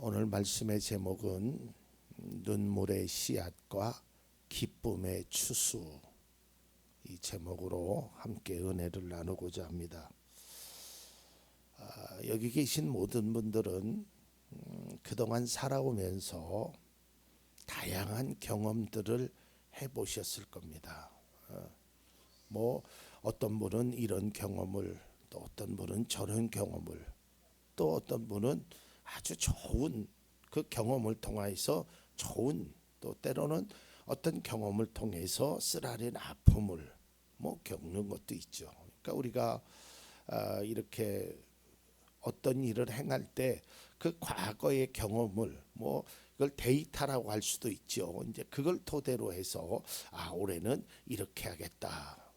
오늘 말씀의 제목은 눈물의 씨앗과 기쁨의 추수, 이 제목으로 함께 은혜를 나누고자 합니다. 여기 계신 모든 분들은 그동안 살아오면서 다양한 경험들을 해보셨을 겁니다. 어떤 분은 이런 경험을, 또 어떤 분은 저런 경험을, 또 어떤 분은 아주 좋은 그 경험을 통해서 좋은, 또 때로는 어떤 경험을 통해서 쓰라린 아픔을 겪는 것도 있죠. 그러니까 우리가 이렇게 어떤 일을 행할 때 그 과거의 경험을 이걸 데이터라고 할 수도 있죠. 이제 그걸 토대로 해서 올해는 이렇게 하겠다.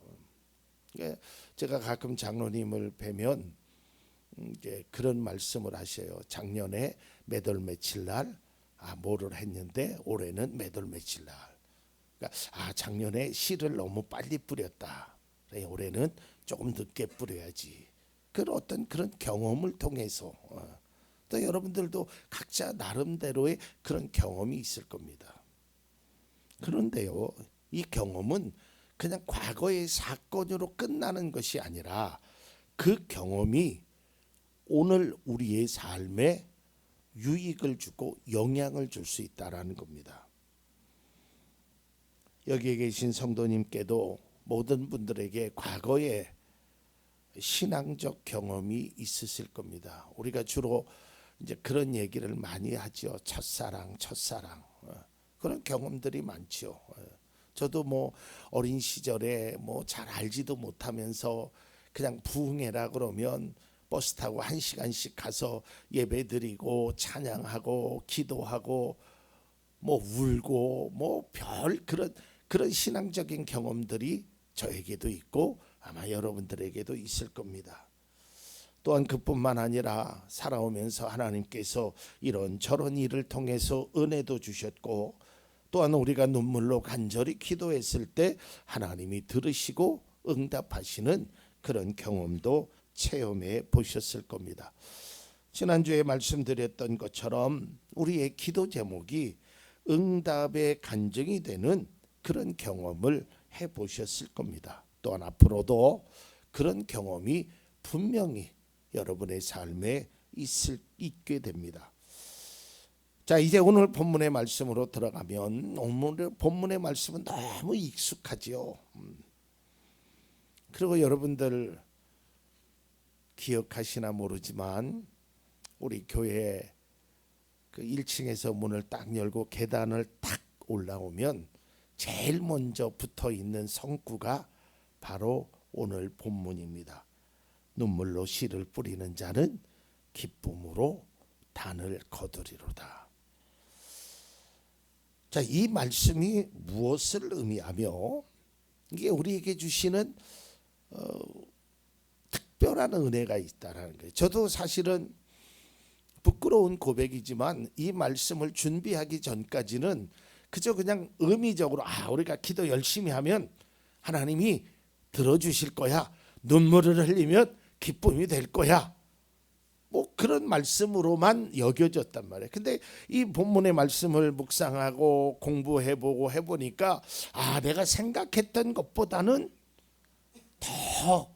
제가 가끔 장로님을 뵈면 이제 그런 말씀을 하셔요. 작년에 몇 월 며칠 날 뭐를 했는데 올해는 몇 월 며칠 날. 그러니까 작년에 씨를 너무 빨리 뿌렸다. 올해는 조금 늦게 뿌려야지. 그런 어떤 그런 경험을 통해서 또 여러분들도 각자 나름대로의 그런 경험이 있을 겁니다. 그런데요, 이 경험은 그냥 과거의 사건으로 끝나는 것이 아니라 그 경험이 오늘 우리의 삶에 유익을 주고 영향을 줄 수 있다라는 겁니다. 여기에 계신 성도님께도 모든 분들에게 과거에 신앙적 경험이 있으실 겁니다. 우리가 주로 이제 그런 얘기를 많이 하죠. 첫사랑. 그런 경험들이 많죠. 저도 어린 시절에 잘 알지도 못하면서 그냥 부흥회라 그러면 버스 타고 1시간씩 가서 예배 드리고 찬양하고 기도하고 울고 그런 신앙적인 경험들이 저에게도 있고 아마 여러분들에게도 있을 겁니다. 또한 그뿐만 아니라 살아오면서 하나님께서 이런저런 일을 통해서 은혜도 주셨고, 또한 우리가 눈물로 간절히 기도했을 때 하나님이 들으시고 응답하시는 그런 경험도 체험해 보셨을 겁니다. 지난주에 말씀드렸던 것처럼 우리의 기도 제목이 응답의 간증이 되는 그런 경험을 해 보셨을 겁니다. 또한 앞으로도 그런 경험이 분명히 여러분의 삶에 있게 됩니다. 자, 이제 오늘 본문의 말씀으로 들어가면, 오늘 본문의 말씀은 너무 익숙하지요. 그리고 여러분들 기억하시나 모르지만 우리 교회 그 1층에서 문을 딱 열고 계단을 탁 올라오면 제일 먼저 붙어 있는 성구가 바로 오늘 본문입니다. 눈물로 씨를 뿌리는 자는 기쁨으로 단을 거두리로다. 자, 이 말씀이 무엇을 의미하며 이게 우리에게 주시는 특별한 은혜가 있다라는 거예요. 저도 사실은 부끄러운 고백이지만 이 말씀을 준비하기 전까지는 그저 그냥 의미적으로 우리가 기도 열심히 하면 하나님이 들어주실 거야, 눈물을 흘리면 기쁨이 될 거야, 그런 말씀으로만 여겨졌단 말이에요. 근데 이 본문의 말씀을 묵상하고 공부해보고 해보니까 내가 생각했던 것보다는 더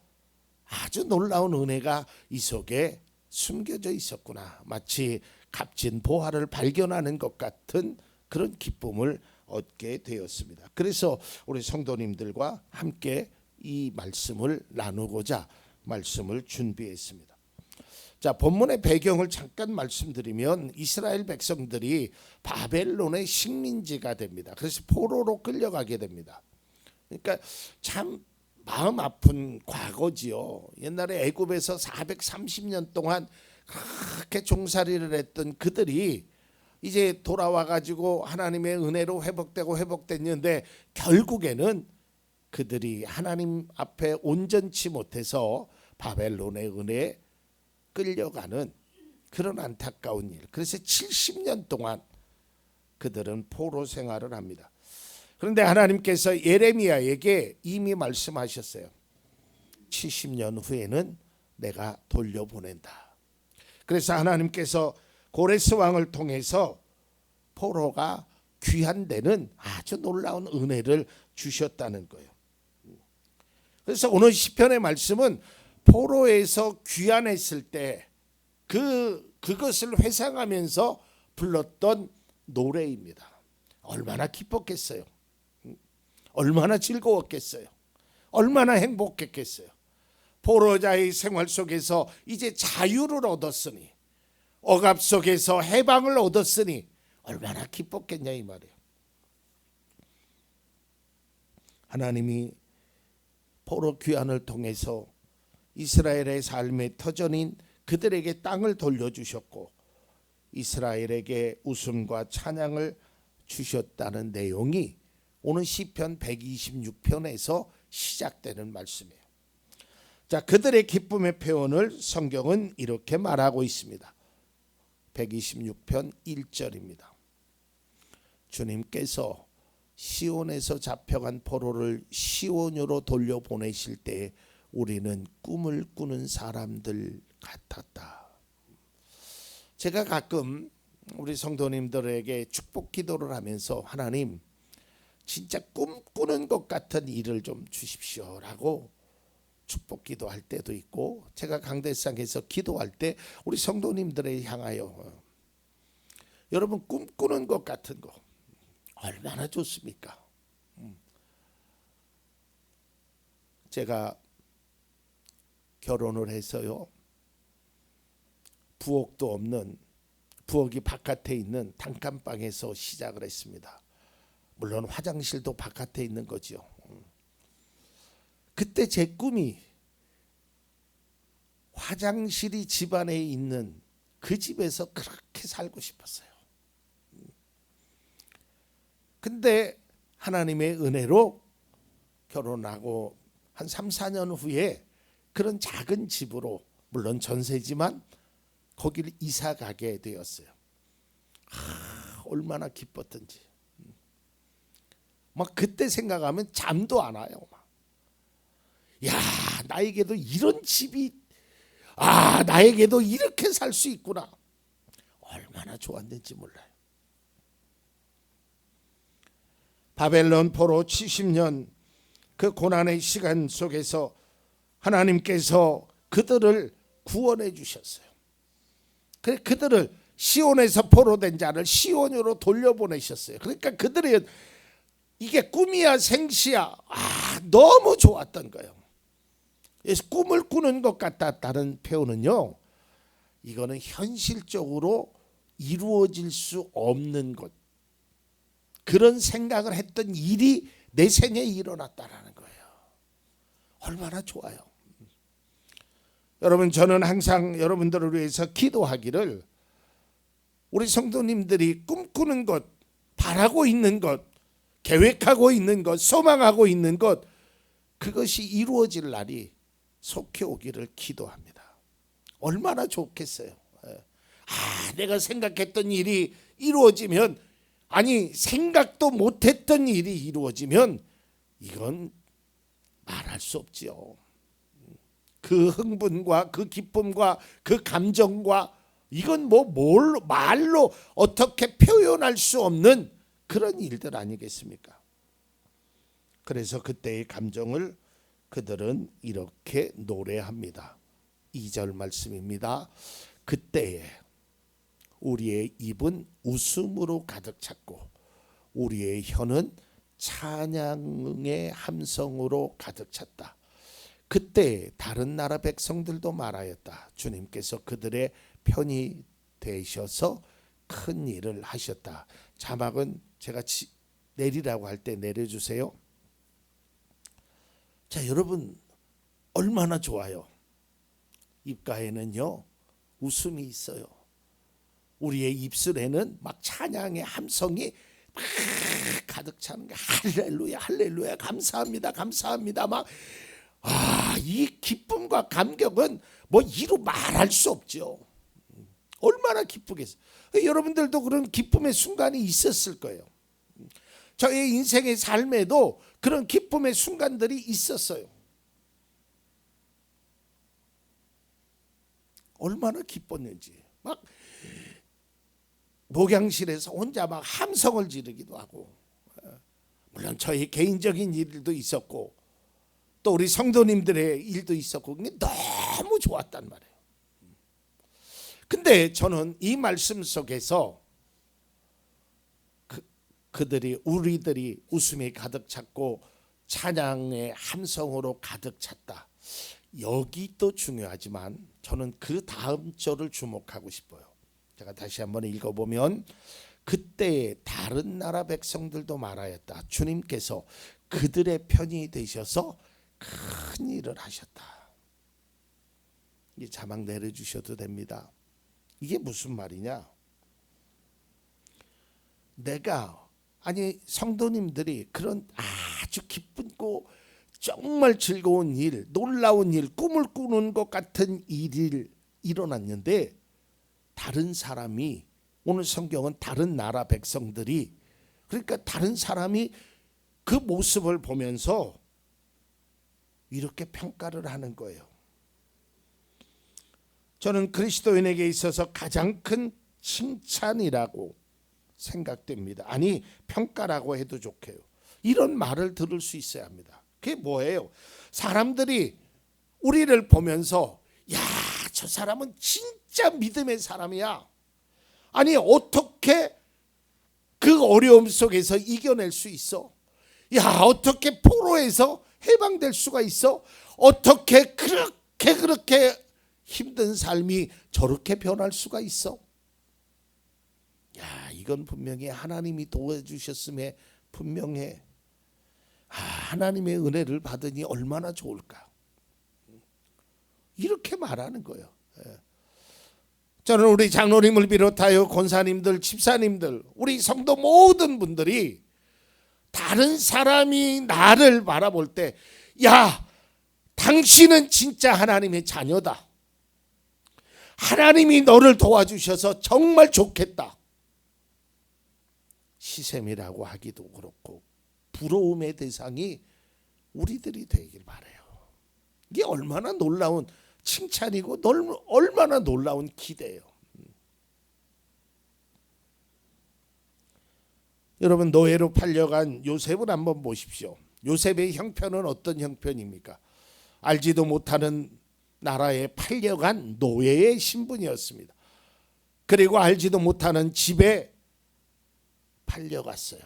아주 놀라운 은혜가 이 속에 숨겨져 있었구나. 마치 값진 보화를 발견하는 것 같은 그런 기쁨을 얻게 되었습니다. 그래서 우리 성도님들과 함께 이 말씀을 나누고자 말씀을 준비했습니다. 자, 본문의 배경을 잠깐 말씀드리면 이스라엘 백성들이 바벨론의 식민지가 됩니다. 그래서 포로로 끌려가게 됩니다. 그러니까 참 마음 아픈 과거지요. 옛날에 애굽에서 430년 동안 그렇게 종살이를 했던 그들이 이제 돌아와 가지고 하나님의 은혜로 회복됐는데 결국에는 그들이 하나님 앞에 온전치 못해서 바벨론의 은혜에 끌려가는 그런 안타까운 일. 그래서 70년 동안 그들은 포로 생활을 합니다. 그런데 하나님께서 예레미야에게 이미 말씀하셨어요. 70년 후에는 내가 돌려보낸다. 그래서 하나님께서 고레스 왕을 통해서 포로가 귀한 데는 아주 놀라운 은혜를 주셨다는 거예요. 그래서 오늘 시편의 말씀은 포로에서 귀환했을 때 그것을 회상하면서 불렀던 노래입니다. 얼마나 기뻤겠어요. 얼마나 즐거웠겠어요. 얼마나 행복했겠어요. 포로자의 생활 속에서 이제 자유를 얻었으니, 억압 속에서 해방을 얻었으니 얼마나 기뻤겠냐 이 말이에요. 하나님이 포로 귀환을 통해서 이스라엘의 삶의 터전인 그들에게 땅을 돌려주셨고 이스라엘에게 웃음과 찬양을 주셨다는 내용이 오늘 시편 126편에서 시작되는 말씀이에요. 자, 그들의 기쁨의 표현을 성경은 이렇게 말하고 있습니다. 126편 1절입니다. 주님께서 시온에서 잡혀간 포로를 시온으로 돌려보내실 때 우리는 꿈을 꾸는 사람들 같았다. 제가 가끔 우리 성도님들에게 축복 기도를 하면서 하나님 진짜 꿈꾸는 것 같은 일을 좀 주십시오라고 축복 기도할 때도 있고, 제가 강대상에서 기도할 때 우리 성도님들을 향하여 여러분 꿈꾸는 것 같은 거 얼마나 좋습니까? 제가 결혼을 해서요, 부엌도 없는, 부엌이 바깥에 있는 단칸방에서 시작을 했습니다. 물론 화장실도 바깥에 있는 거죠. 그때 제 꿈이 화장실이 집안에 있는 그 집에서 그렇게 살고 싶었어요. 근데 하나님의 은혜로 결혼하고 한 3, 4년 후에 그런 작은 집으로, 물론 전세지만 거기를 이사 가게 되었어요. 얼마나 기뻤던지. 막 그때 생각하면 잠도 안 와요. 야, 나에게도 이런 집이, 나에게도 이렇게 살 수 있구나. 얼마나 좋았는지 몰라요. 바벨론 포로 70년 그 고난의 시간 속에서 하나님께서 그들을 구원해 주셨어요. 그래, 그들을 시온에서 포로된 자를 시온으로 돌려보내셨어요. 그러니까 그들은 이게 꿈이야 생시야, 너무 좋았던 거예요. 그래서 꿈을 꾸는 것 같다는 표현은요, 이거는 현실적으로 이루어질 수 없는 것, 그런 생각을 했던 일이 내 생에 일어났다라는 거예요. 얼마나 좋아요. 여러분, 저는 항상 여러분들을 위해서 기도하기를, 우리 성도님들이 꿈꾸는 것, 바라고 있는 것, 계획하고 있는 것, 소망하고 있는 것, 그것이 이루어질 날이 속히 오기를 기도합니다. 얼마나 좋겠어요. 내가 생각했던 일이 이루어지면, 아니 생각도 못했던 일이 이루어지면 이건 말할 수 없지요. 그 흥분과 그 기쁨과 그 감정과, 이건 말로 어떻게 표현할 수 없는 그런 일들 아니겠습니까? 그래서 그때의 감정을 그들은 이렇게 노래합니다. 2절 말씀입니다. 그때에 우리의 입은 웃음으로 가득 찼고 우리의 혀는 찬양의 함성으로 가득 찼다. 그때 다른 나라 백성들도 말하였다. 주님께서 그들의 편이 되셔서 큰 일을 하셨다. 자막은 제가 내리라고 할 때 내려주세요. 자, 여러분 얼마나 좋아요. 입가에는요 웃음이 있어요. 우리의 입술에는 막 찬양의 함성이 막 가득 차는 게, 할렐루야 할렐루야 감사합니다 감사합니다, 막 이 기쁨과 감격은 이루 말할 수 없죠. 얼마나 기쁘겠어요. 여러분들도 그런 기쁨의 순간이 있었을 거예요. 저의 인생의 삶에도 그런 기쁨의 순간들이 있었어요. 얼마나 기뻤는지. 막 목양실에서 혼자 막 함성을 지르기도 하고, 물론 저희 개인적인 일도 있었고 또 우리 성도님들의 일도 있었고, 그게 너무 좋았단 말이에요. 근데 저는 이 말씀 속에서 우리들이 웃음이 가득 찼고 찬양의 함성으로 가득 찼다, 여기도 중요하지만 저는 그 다음 절을 주목하고 싶어요. 제가 다시 한번 읽어보면, 그때 다른 나라 백성들도 말하였다. 주님께서 그들의 편이 되셔서 큰 일을 하셨다. 이 자막 내려주셔도 됩니다. 이게 무슨 말이냐? 성도님들이 그런 아주 기쁘고 정말 즐거운 일, 놀라운 일, 꿈을 꾸는 것 같은 일이 일어났는데, 다른 사람이, 오늘 성경은 다른 나라 백성들이, 그러니까 다른 사람이 그 모습을 보면서 이렇게 평가를 하는 거예요. 저는 그리스도인에게 있어서 가장 큰 칭찬이라고 생각됩니다. 아니, 평가라고 해도 좋게요. 이런 말을 들을 수 있어야 합니다. 그게 뭐예요? 사람들이 우리를 보면서, 야, 저 사람은 진짜 믿음의 사람이야. 아니, 어떻게 그 어려움 속에서 이겨낼 수 있어? 야, 어떻게 포로에서 해방될 수가 있어? 어떻게 그렇게 힘든 삶이 저렇게 변할 수가 있어? 야, 이건 분명히 하나님이 도와주셨음에 분명해. 하나님의 은혜를 받으니 얼마나 좋을까? 이렇게 말하는 거예요. 저는 우리 장로님을 비롯하여 권사님들, 집사님들, 우리 성도 모든 분들이 다른 사람이 나를 바라볼 때, 야, 당신은 진짜 하나님의 자녀다. 하나님이 너를 도와주셔서 정말 좋겠다. 시샘이라고 하기도 그렇고 부러움의 대상이 우리들이 되길 바라요. 이게 얼마나 놀라운 칭찬이고 얼마나 놀라운 기대예요. 여러분, 노예로 팔려간 요셉을 한번 보십시오. 요셉의 형편은 어떤 형편입니까? 알지도 못하는 나라에 팔려간 노예의 신분이었습니다. 그리고 알지도 못하는 집에 팔려갔어요.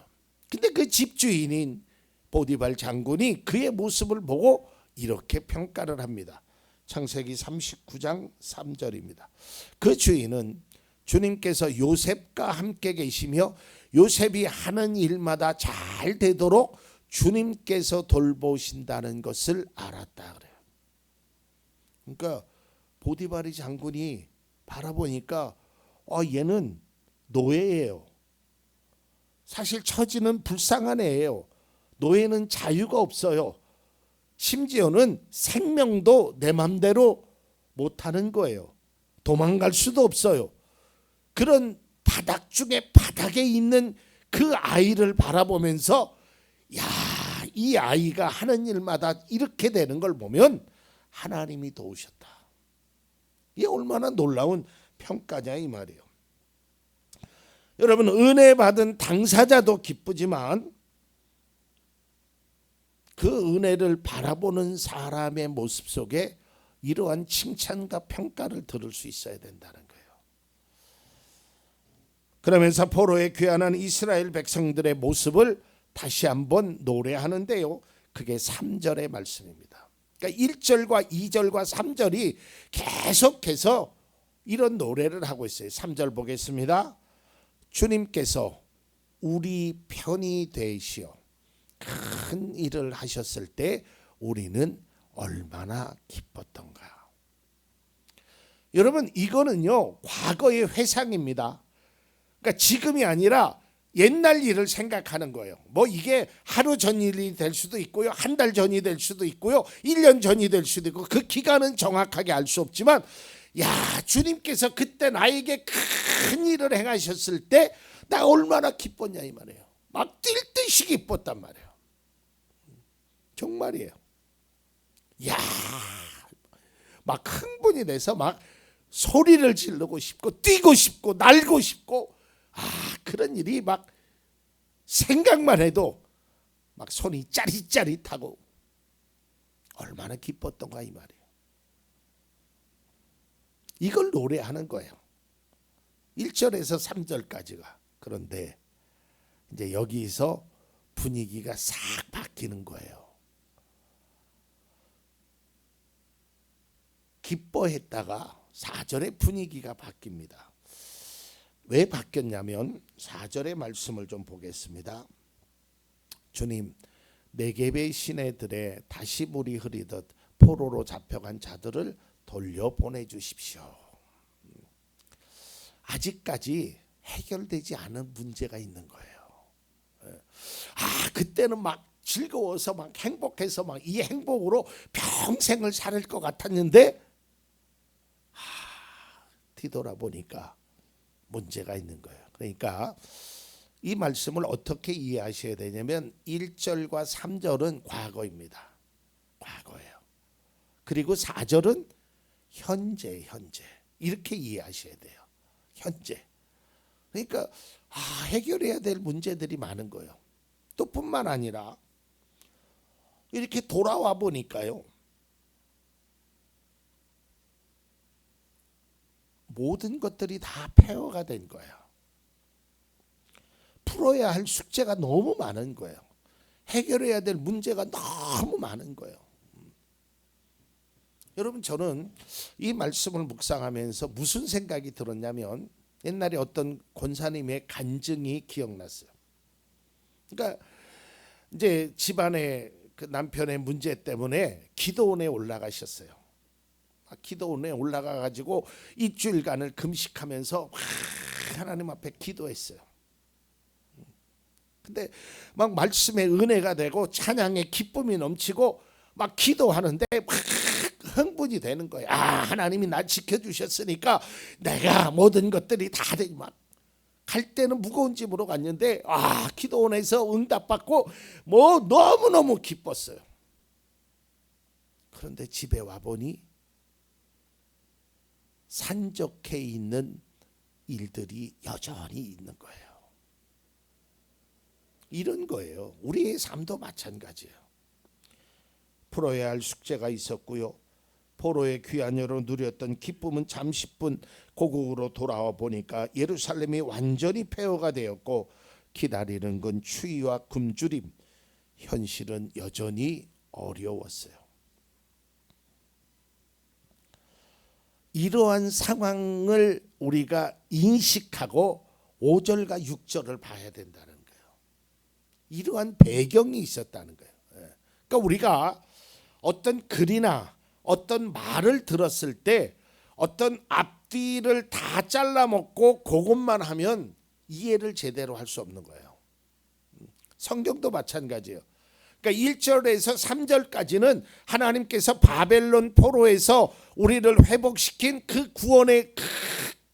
근데 그 집주인인 보디발 장군이 그의 모습을 보고 이렇게 평가를 합니다. 창세기 39장 3절입니다. 그 주인은 주님께서 요셉과 함께 계시며 요셉이 하는 일마다 잘 되도록 주님께서 돌보신다는 것을 알았다 그래요. 그러니까 보디발이 장군이 바라보니까 얘는 노예예요. 사실 처지는 불쌍한 애예요. 노예는 자유가 없어요. 심지어는 생명도 내 맘대로 못하는 거예요. 도망갈 수도 없어요. 그런 바닥 중에 바닥에 있는 그 아이를 바라보면서, 야, 이 아이가 하는 일마다 이렇게 되는 걸 보면 하나님이 도우셨다. 이게 얼마나 놀라운 평가냐 이 말이에요. 여러분, 은혜 받은 당사자도 기쁘지만 그 은혜를 바라보는 사람의 모습 속에 이러한 칭찬과 평가를 들을 수 있어야 된다는 거예요. 그러면서 포로에 귀환한 이스라엘 백성들의 모습을 다시 한번 노래하는데요. 그게 3절의 말씀입니다. 그러니까 1절과 2절과 3절이 계속해서 이런 노래를 하고 있어요. 3절 보겠습니다. 주님께서 우리 편이 되시어 큰 일을 하셨을 때 우리는 얼마나 기뻤던가. 여러분, 이거는요 과거의 회상입니다. 그러니까 지금이 아니라 옛날 일을 생각하는 거예요. 뭐 이게 하루 전 일이 될 수도 있고요, 한 달 전이 될 수도 있고요, 1년 전이 될 수도 있고, 그 기간은 정확하게 알 수 없지만, 야, 주님께서 그때 나에게 큰 일을 행하셨을 때 나 얼마나 기뻤냐 이 말이에요. 막 뛸 듯이 기뻤단 말이에요. 정말이에요. 야, 막 흥분이 돼서 막 소리를 지르고 싶고 뛰고 싶고 날고 싶고 그런 일이 막 생각만 해도 막 손이 짜릿짜릿하고 얼마나 기뻤던가 이 말이에요. 이걸 노래하는 거예요. 1절에서 3절까지가. 그런데 이제 여기서 분위기가 싹 바뀌는 거예요. 기뻐했다가 4절의 분위기가 바뀝니다. 왜 바뀌었냐면 4절의 말씀을 좀 보겠습니다. 주님, 네겝의 시내들에 다시 물이 흐리듯 포로로 잡혀간 자들을 돌려보내 주십시오. 아직까지 해결되지 않은 문제가 있는 거예요. 그때는 막 즐거워서 막 행복해서 막 이 행복으로 평생을 살 것 같았는데 뒤돌아보니까 문제가 있는 거예요. 그러니까 이 말씀을 어떻게 이해하셔야 되냐면 1절과 3절은 과거입니다. 과거예요. 그리고 4절은 현재 이렇게 이해하셔야 돼요. 현재. 그러니까 해결해야 될 문제들이 많은 거예요. 또 뿐만 아니라 이렇게 돌아와 보니까요, 모든 것들이 다 폐허가 된 거예요. 풀어야 할 숙제가 너무 많은 거예요. 해결해야 될 문제가 너무 많은 거예요. 여러분, 저는 이 말씀을 묵상하면서 무슨 생각이 들었냐면 옛날에 어떤 권사님의 간증이 기억났어요. 그러니까 이제 집안의 그 남편의 문제 때문에 기도원에 올라가셨어요. 기도원에 올라가 가지고 일주일간을 금식하면서 하나님 앞에 기도했어요. 근데 막 말씀의 은혜가 되고 찬양의 기쁨이 넘치고 막 기도하는데 막 흥분이 되는 거예요. 하나님이 나 지켜주셨으니까 내가 모든 것들이 다 되지. 막 갈 때는 무거운 집으로 갔는데 기도원에서 응답받고 뭐 너무너무 기뻤어요. 그런데 집에 와보니 산적해 있는 일들이 여전히 있는 거예요. 이런 거예요. 우리의 삶도 마찬가지예요. 풀어야 할 숙제가 있었고요. 포로의 귀환으로 누렸던 기쁨은 잠시뿐 고국으로 돌아와 보니까 예루살렘이 완전히 폐허가 되었고 기다리는 건 추위와 굶주림, 현실은 여전히 어려웠어요. 이러한 상황을 우리가 인식하고 5절과 6절을 봐야 된다는 거예요. 이러한 배경이 있었다는 거예요. 그러니까 우리가 어떤 글이나 어떤 말을 들었을 때 어떤 앞뒤를 다 잘라먹고 그것만 하면 이해를 제대로 할 수 없는 거예요. 성경도 마찬가지예요. 그러니까 1절에서 3절까지는 하나님께서 바벨론 포로에서 우리를 회복시킨 그 구원의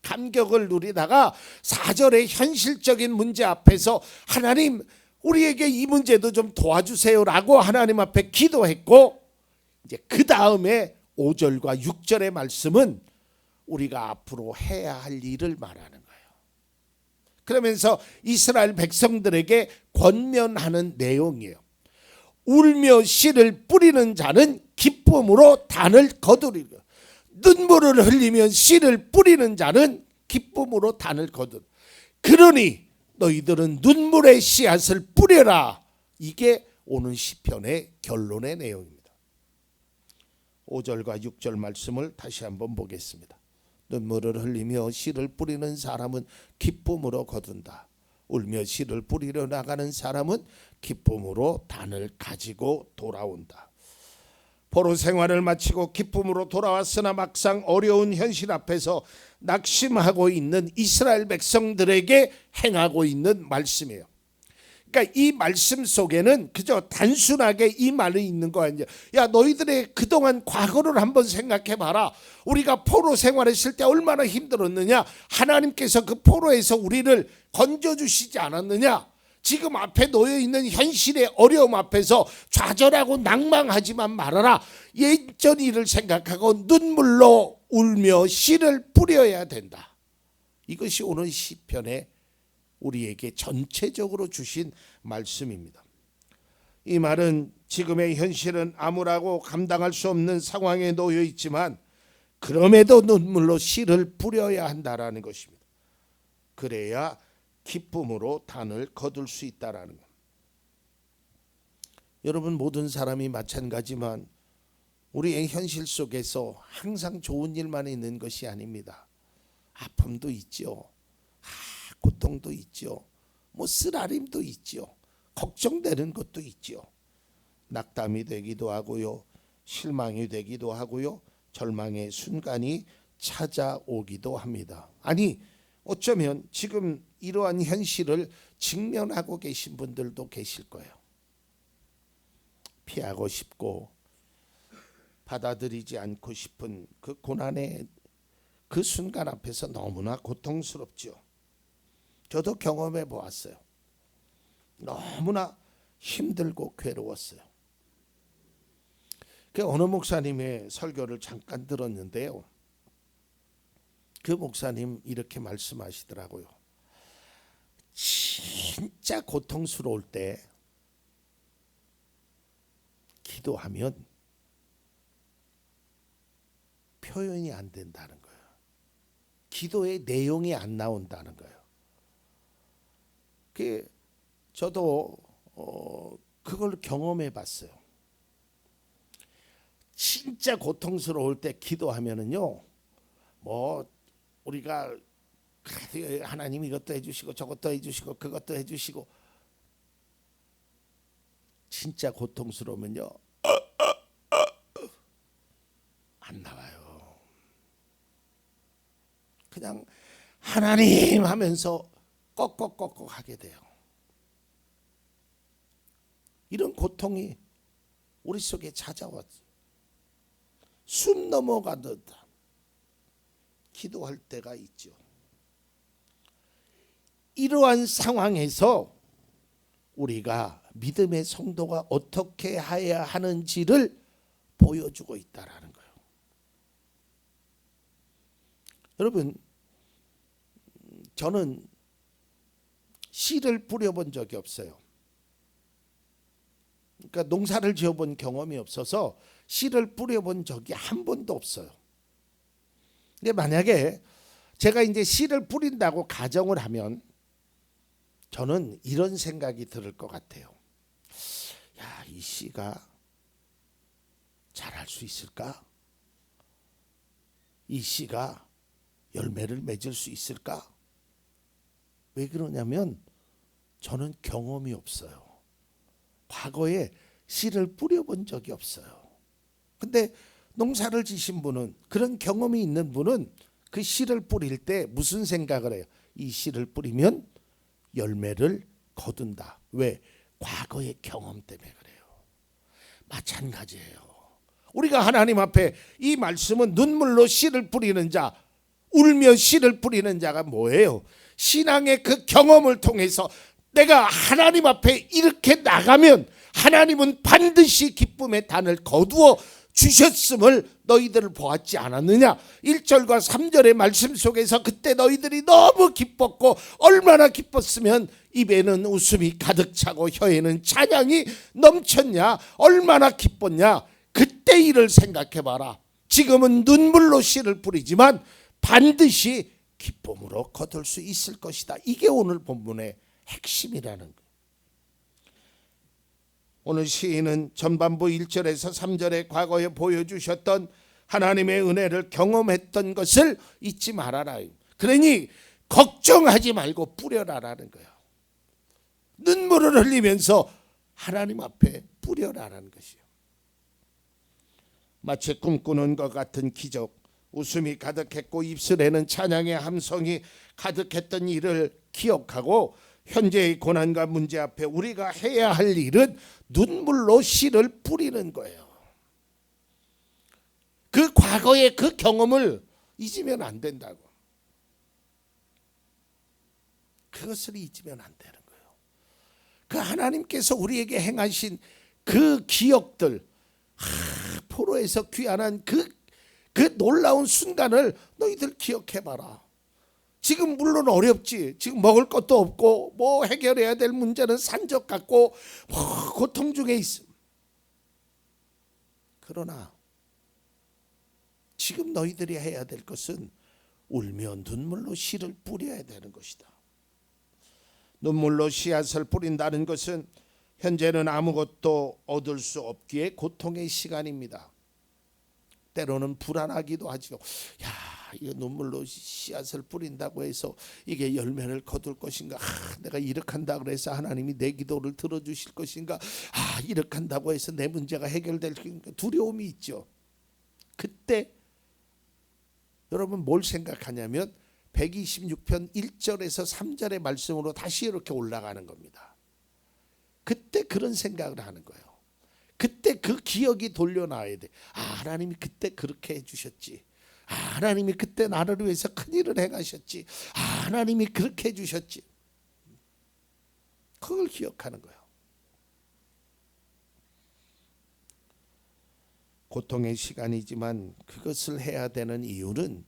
감격을 누리다가 4절의 현실적인 문제 앞에서 하나님, 우리에게 이 문제도 좀 도와주세요라고 하나님 앞에 기도했고, 이제 그 다음에 5절과 6절의 말씀은 우리가 앞으로 해야 할 일을 말하는 거예요. 그러면서 이스라엘 백성들에게 권면하는 내용이에요. 울며 씨를 뿌리는 자는 기쁨으로 단을 거두리라. 눈물을 흘리면 씨를 뿌리는 자는 기쁨으로 단을 거두리라. 그러니 너희들은 눈물의 씨앗을 뿌려라. 이게 오늘 시편의 결론의 내용입니다. 5절과 6절 말씀을 다시 한번 보겠습니다. 눈물을 흘리며 씨를 뿌리는 사람은 기쁨으로 거둔다. 울며 씨를 뿌리러 나가는 사람은 기쁨으로 단을 가지고 돌아온다. 포로 생활을 마치고 기쁨으로 돌아왔으나 막상 어려운 현실 앞에서 낙심하고 있는 이스라엘 백성들에게 행하고 있는 말씀이에요. 그러니까 이 말씀 속에는 그저 단순하게 이 말이 있는 거 아니냐. 야, 너희들의 그동안 과거를 한번 생각해 봐라. 우리가 포로 생활했을 때 얼마나 힘들었느냐. 하나님께서 그 포로에서 우리를 건져주시지 않았느냐. 지금 앞에 놓여 있는 현실의 어려움 앞에서 좌절하고 낭망하지만 말아라. 예전 일을 생각하고 눈물로 울며 씨를 뿌려야 된다. 이것이 오늘 시편의 우리에게 전체적으로 주신 말씀입니다. 이 말은 지금의 현실은 암울하고 감당할 수 없는 상황에 놓여 있지만 그럼에도 눈물로 씨를 뿌려야 한다라는 것입니다. 그래야 기쁨으로 단을 거둘 수 있다라는 것. 여러분, 모든 사람이 마찬가지만 우리의 현실 속에서 항상 좋은 일만 있는 것이 아닙니다. 아픔도 있죠. 고통도 있죠. 쓰라림도 있죠. 걱정되는 것도 있죠. 낙담이 되기도 하고요. 실망이 되기도 하고요. 절망의 순간이 찾아오기도 합니다. 아니, 어쩌면 지금 이러한 현실을 직면하고 계신 분들도 계실 거예요. 피하고 싶고 받아들이지 않고 싶은 그 고난의 그 순간 앞에서 너무나 고통스럽죠. 저도 경험해 보았어요. 너무나 힘들고 괴로웠어요. 그 어느 목사님의 설교를 잠깐 들었는데요. 그 목사님 이렇게 말씀하시더라고요. 진짜 고통스러울 때 기도하면 표현이 안 된다는 거예요. 기도의 내용이 안 나온다는 거예요. 저도 그걸 경험해 봤어요. 진짜 고통스러울 때 기도하면은요, 우리가 하나님 이것도 해주시고 저것도 해주시고 그것도 해주시고, 진짜 고통스러우면요 안 나와요. 그냥 하나님 하면서 꺽꺽꺽꺽 하게 돼요. 이런 고통이 우리 속에 찾아왔어요. 숨 넘어가듯 기도할 때가 있죠. 이러한 상황에서 우리가 믿음의 성도가 어떻게 해야 하는지를 보여주고 있다라는 거예요. 여러분, 저는 씨를 뿌려본 적이 없어요. 그러니까 농사를 지어본 경험이 없어서 씨를 뿌려본 적이 한 번도 없어요. 근데 만약에 제가 이제 씨를 뿌린다고 가정을 하면 저는 이런 생각이 들을 것 같아요. 야, 이 씨가 자랄 수 있을까? 이 씨가 열매를 맺을 수 있을까? 왜 그러냐면 저는 경험이 없어요. 과거에 씨를 뿌려본 적이 없어요. 근데 농사를 지신 분은, 그런 경험이 있는 분은 그 씨를 뿌릴 때 무슨 생각을 해요? 이 씨를 뿌리면 열매를 거둔다. 왜? 과거의 경험 때문에 그래요. 마찬가지예요. 우리가 하나님 앞에 이 말씀은 눈물로 씨를 뿌리는 자, 울며 씨를 뿌리는 자가 뭐예요? 신앙의 그 경험을 통해서 내가 하나님 앞에 이렇게 나가면 하나님은 반드시 기쁨의 단을 거두어 주셨음을 너희들을 보았지 않았느냐? 1절과 3절의 말씀 속에서 그때 너희들이 너무 기뻤고, 얼마나 기뻤으면 입에는 웃음이 가득 차고 혀에는 찬양이 넘쳤냐? 얼마나 기뻤냐? 그때 일을 생각해 봐라. 지금은 눈물로 씨를 뿌리지만 반드시 기쁨으로 거둘 수 있을 것이다. 이게 오늘 본문의 핵심이라는 거예요. 오늘 시인은 전반부 1절에서 3절에 과거에 보여주셨던 하나님의 은혜를 경험했던 것을 잊지 말아라. 그러니 걱정하지 말고 뿌려라라는 거예요. 눈물을 흘리면서 하나님 앞에 뿌려라라는 것이에요. 마치 꿈꾸는 것 같은 기적, 웃음이 가득했고 입술에는 찬양의 함성이 가득했던 일을 기억하고 현재의 고난과 문제 앞에 우리가 해야 할 일은 눈물로 씨를 뿌리는 거예요. 그 과거의 그 경험을 잊으면 안 된다고. 그것을 잊으면 안 되는 거예요. 그 하나님께서 우리에게 행하신 그 기억들, 포로에서 귀환한 그 놀라운 순간을 너희들 기억해봐라. 지금 물론 어렵지. 지금 먹을 것도 없고 뭐 해결해야 될 문제는 산적 같고 뭐 고통 중에 있어. 그러나 지금 너희들이 해야 될 것은 울며 눈물로 씨를 뿌려야 되는 것이다. 눈물로 씨앗을 뿌린다는 것은 현재는 아무것도 얻을 수 없기에 고통의 시간입니다. 때로는 불안하기도 하지요. 야, 이거 눈물로 씨앗을 뿌린다고 해서 이게 열매를 거둘 것인가? 내가 이렇게 한다 그래서 하나님이 내 기도를 들어주실 것인가? 이렇게 한다고 해서 내 문제가 해결될 것인가? 두려움이 있죠. 그때 여러분 뭘 생각하냐면 126편 1절에서 3절의 말씀으로 다시 이렇게 올라가는 겁니다. 그때 그런 생각을 하는 거예요. 그때 그 기억이 돌려나와야 돼. 하나님이 그때 그렇게 해주셨지. 하나님이 그때 나를 위해서 큰일을 행하셨지. 하나님이 그렇게 해주셨지. 그걸 기억하는 거예요. 고통의 시간이지만 그것을 해야 되는 이유는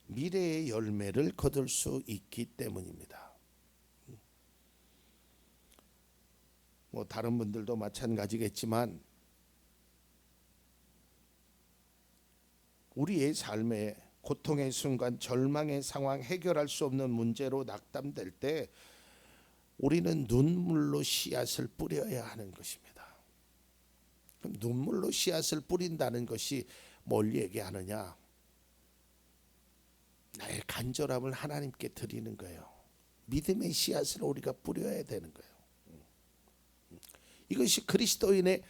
미래의 열매를 거둘 수 있기 때문입니다. 뭐 다른 분들도 마찬가지겠지만 우리의 삶에 고통의 순간, 절망의 상황, 해결할 수 없는 문제로 낙담될 때 우리는 눈물로 씨앗을 뿌려야 하는 것입니다. 그럼 눈물로 씨앗을 뿌린다는 것이 뭘 얘기하느냐? 나의 간절함을 하나님께 드리는 거예요. 믿음의 씨앗을 우리가 뿌려야 되는 거예요. 이것이 그리스도인의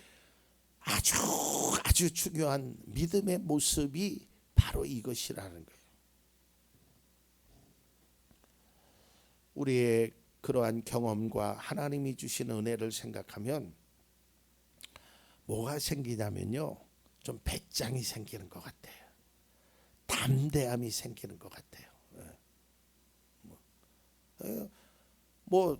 아주 중요한 믿음의 모습이 바로 이것이라는 거예요. 우리의 그러한 경험과 하나님이 주신 은혜를 생각하면 뭐가 생기냐면요, 좀 배짱이 생기는 것 같아요. 담대함이 생기는 것 같아요. 뭐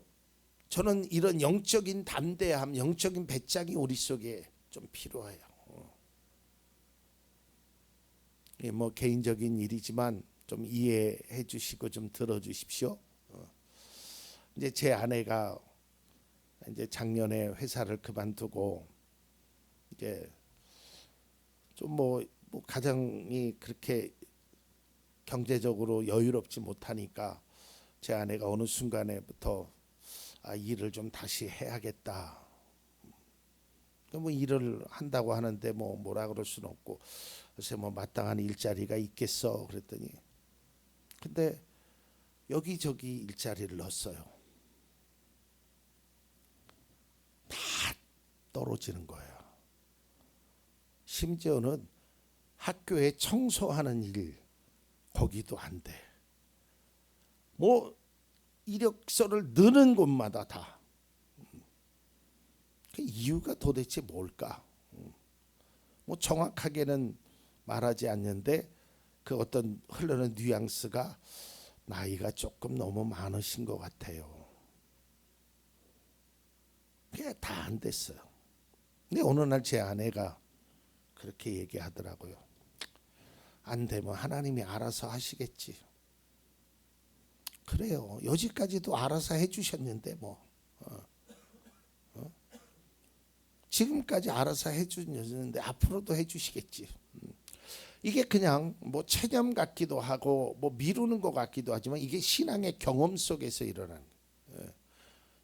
저는 이런 영적인 담대함, 영적인 배짱이 우리 속에 좀 필요해요. 뭐 개인적인 일이지만 좀 이해해 주시고 좀 들어주십시오. 이제 제 아내가 이제 작년에 회사를 그만두고 이제 좀 뭐 가정이 그렇게 경제적으로 여유롭지 못하니까 제 아내가 어느 순간에부터 일을 좀 다시 해야겠다. 뭐 일을 한다고 하는데 뭐라 그럴 수는 없고, 그래서 뭐 마땅한 일자리가 있겠어 그랬더니, 근데 여기저기 일자리를 넣었어요. 다 떨어지는 거예요. 심지어는 학교에 청소하는 일 거기도 안 돼. 뭐 이력서를 넣는 곳마다 다. 그 이유가 도대체 뭘까? 뭐 정확하게는 말하지 않는데 그 어떤 흐르는 뉘앙스가 나이가 조금 너무 많으신 것 같아요. 그게 다 안 됐어요. 근데 어느 날 제 아내가 그렇게 얘기하더라고요. 안 되면 하나님이 알아서 하시겠지. 그래요. 여지까지도 알아서 해주셨는데 지금까지 알아서 해주셨는데 앞으로도 해주시겠지. 이게 그냥 뭐 체념 같기도 하고 뭐 미루는 것 같기도 하지만 이게 신앙의 경험 속에서 일어나는 거예요.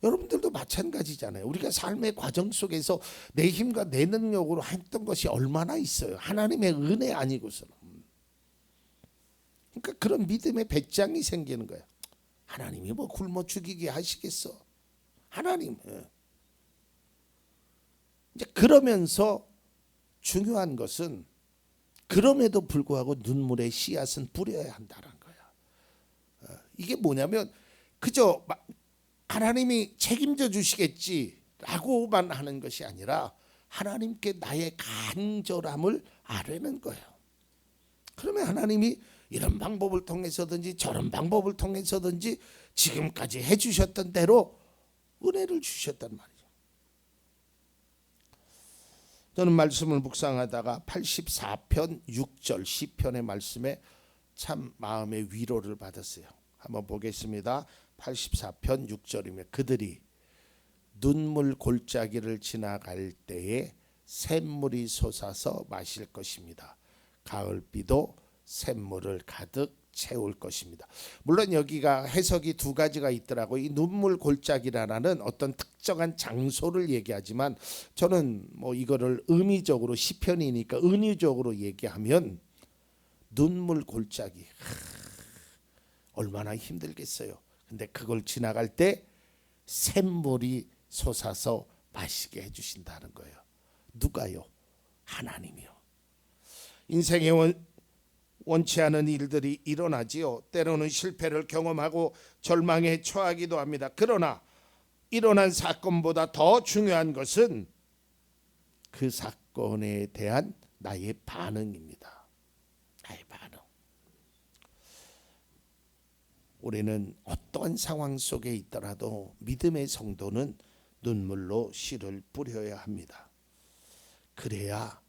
여러분들도 마찬가지잖아요. 우리가 삶의 과정 속에서 내 힘과 내 능력으로 했던 것이 얼마나 있어요. 하나님의 은혜 아니고서는. 그러니까 그런 믿음의 배짱이 생기는 거예요. 하나님이 뭐 굶어 죽이게 하시겠어. 하나님. 이제 그러면서 중요한 것은 그럼에도 불구하고 눈물의 씨앗은 뿌려야 한다는 거야. 이게 뭐냐면 그저 하나님이 책임져 주시겠지라고만 하는 것이 아니라 하나님께 나의 간절함을 아뢰는 거예요. 그러면 하나님이 이런 방법을 통해서든지 저런 방법을 통해서든지 지금까지 해주셨던 대로 은혜를 주셨단 말이죠. 저는 말씀을 묵상하다가 84편 6절 시편의 말씀에 참 마음의 위로를 받았어요. 한번 보겠습니다. 84편 6절이면 그들이 눈물 골짜기를 지나갈 때에 샘물이 솟아서 마실 것입니다. 가을비도 샘물을 가득 채울 것입니다. 물론 여기가 해석이 두 가지가 있더라고요. 이 눈물 골짜기라는 어떤 특정한 장소를 얘기하지만 저는 뭐 이거를 의미적으로 시편이니까 은유적으로 얘기하면 눈물 골짜기 얼마나 힘들겠어요. 근데 그걸 지나갈 때 샘물이 솟아서 마시게 해주신다는 거예요. 누가요? 하나님이요. 인생에 원치 않은 일들이 일어나지요. 때로는 실패를 경험하고 절망에 처하기도 합니다. 그러나 일어난 사건보다 더 중요한 것은 그 사건에 대한 나의 반응입니다. 나의 반응. 우리는 어떠한 상황 속에 있더라도 믿음의 성도는 눈물로 씨를 뿌려야 합니다. 그래야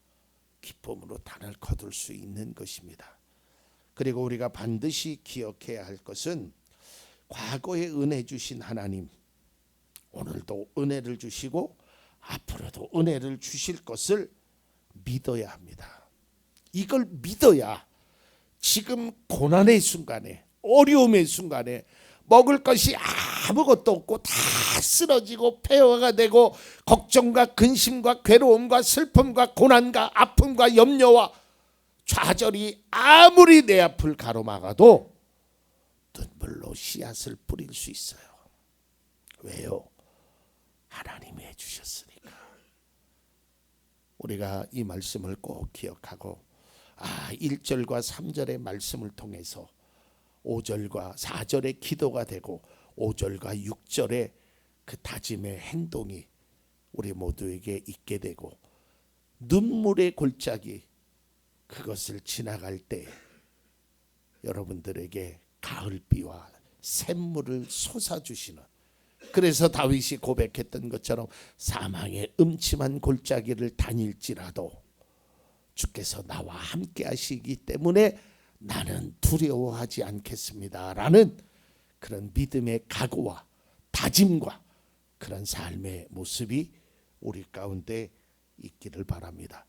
기쁨으로 단을 거둘 수 있는 것입니다. 그리고 우리가 반드시 기억해야 할 것은 과거에 은혜 주신 하나님, 오늘도 은혜를 주시고 앞으로도 은혜를 주실 것을 믿어야 합니다. 이걸 믿어야 지금 고난의 순간에, 어려움의 순간에 먹을 것이 아무것도 없고 다 쓰러지고 폐허가 되고 걱정과 근심과 괴로움과 슬픔과 고난과 아픔과 염려와 좌절이 아무리 내 앞을 가로막아도 눈물로 씨앗을 뿌릴 수 있어요. 왜요? 하나님이 해주셨으니까. 우리가 이 말씀을 꼭 기억하고 1절과 3절의 말씀을 통해서 5절과 4절의 기도가 되고 5절과 6절의 그 다짐의 행동이 우리 모두에게 있게 되고 눈물의 골짜기 그것을 지나갈 때 여러분들에게 가을비와 샘물을 솟아주시는, 그래서 다윗이 고백했던 것처럼 사망의 음침한 골짜기를 다닐지라도 주께서 나와 함께 하시기 때문에 나는 두려워하지 않겠습니다 라는 그런 믿음의 각오와 다짐과 그런 삶의 모습이 우리 가운데 있기를 바랍니다.